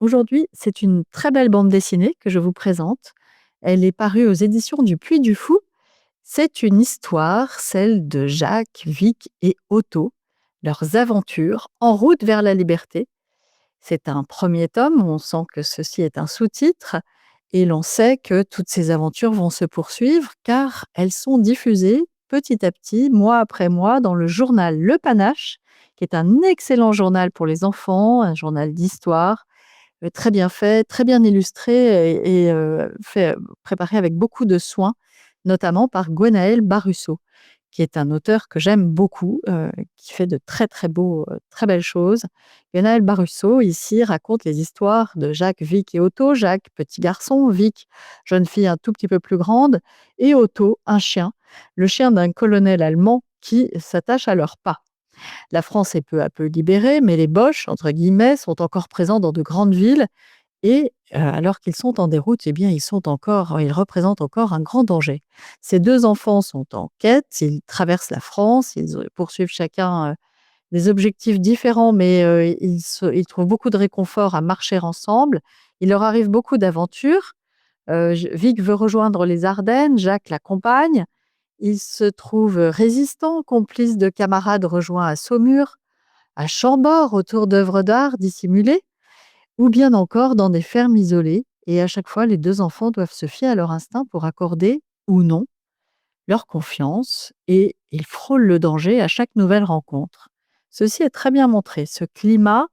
Aujourd'hui, c'est une très belle bande dessinée que je vous présente. Elle est parue aux éditions du Puy du Fou. C'est une histoire, celle de Jacques, Vic et Otto, leurs aventures en route vers la liberté. C'est un premier tome, on sent que ceci est un sous-titre, et l'on sait que toutes ces aventures vont se poursuivre car elles sont diffusées petit à petit, mois après mois, dans le journal Le Panache, qui est un excellent journal pour les enfants, un journal d'histoire, très bien fait, très bien illustré préparé avec beaucoup de soin, notamment par Gwenaël Barusso, qui est un auteur que j'aime beaucoup, qui fait de très, très beaux, très belles choses. Gwenaël Barusso, ici, raconte les histoires de Jacques, Vic et Otto. Jacques, petit garçon, Vic, jeune fille un tout petit peu plus grande, et Otto, un chien, le chien d'un colonel allemand qui s'attache à leurs pas. La France est peu à peu libérée, mais les Boches, entre guillemets, sont encore présents dans de grandes villes et alors qu'ils sont en déroute, eh bien, ils représentent encore un grand danger. Ces 2 enfants sont en quête, ils traversent la France, ils poursuivent chacun, des objectifs différents, mais ils trouvent beaucoup de réconfort à marcher ensemble. Il leur arrive beaucoup d'aventures. Vic veut rejoindre les Ardennes, Jacques l'accompagne. Il se trouve résistant, complice de camarades rejoints à Saumur, à Chambord, autour d'œuvres d'art dissimulées, ou bien encore dans des fermes isolées. Et à chaque fois, les 2 enfants doivent se fier à leur instinct pour accorder ou non leur confiance et ils frôlent le danger à chaque nouvelle rencontre. Ceci est très bien montré, ce climat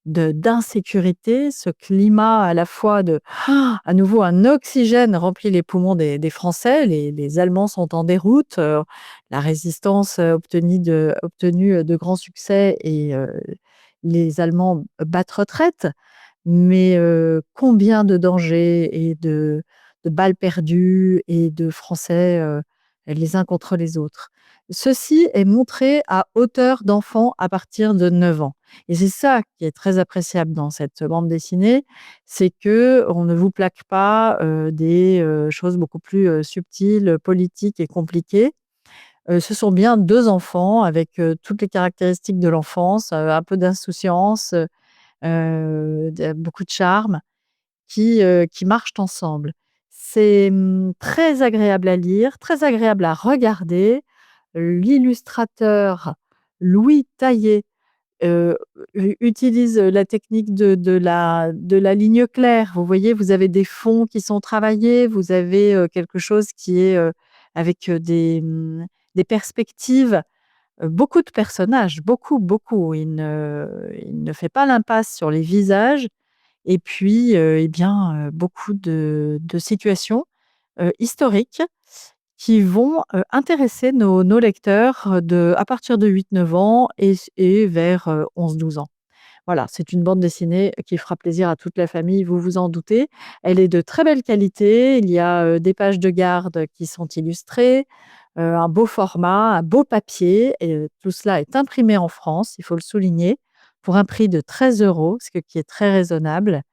d'insécurité, ce climat à la fois à nouveau un oxygène remplit les poumons des Français, les Allemands sont en déroute, la résistance obtenue de grands succès et les Allemands battent retraite. Mais combien de dangers et de balles perdues et de Français, les uns contre les autres. Ceci est montré à hauteur d'enfant à partir de 9 ans et c'est ça qui est très appréciable dans cette bande dessinée, c'est que on ne vous plaque pas, des, choses beaucoup plus, subtiles, politiques et compliquées. Ce sont bien 2 enfants avec, toutes les caractéristiques de l'enfance, un peu d'insouciance, beaucoup de charme qui marchent ensemble. C'est, très agréable à lire, très agréable à regarder. L'illustrateur Louis Taillé, heu, utilise la technique de la ligne claire. Vous voyez, vous avez des fonds qui sont travaillés, vous avez, quelque chose qui est, avec, des perspectives, beaucoup de personnages, beaucoup, beaucoup. Il ne fait pas l'impasse sur les visages et puis, eh bien, beaucoup de situations, historiques qui vont, intéresser nos lecteurs, à partir de 8-9 ans et vers, 11-12 ans. Voilà, c'est une bande dessinée qui fera plaisir à toute la famille, vous vous en doutez. Elle est de très belle qualité, il y a, des pages de garde qui sont illustrées, un beau format, un beau papier et tout cela est imprimé en France, il faut le souligner, pour un prix de 13 €, ce qui est très raisonnable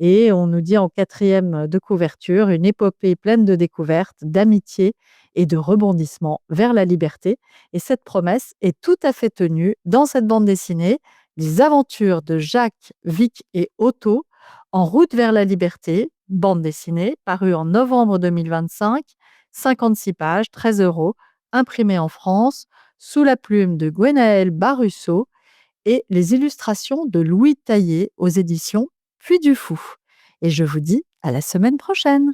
et on nous dit en quatrième de couverture, une épopée pleine de découvertes, d'amitié et de rebondissements vers la liberté. Et cette promesse est tout à fait tenue dans cette bande dessinée, Les aventures de Jacques, Vic et Otto, en route vers la liberté, bande dessinée, parue en novembre 2025, 56 pages, 13 €, imprimée en France, sous la plume de Gwenaël Barusso et les illustrations de Louis Taillé aux éditions Puy du Fou. Et je vous dis à la semaine prochaine.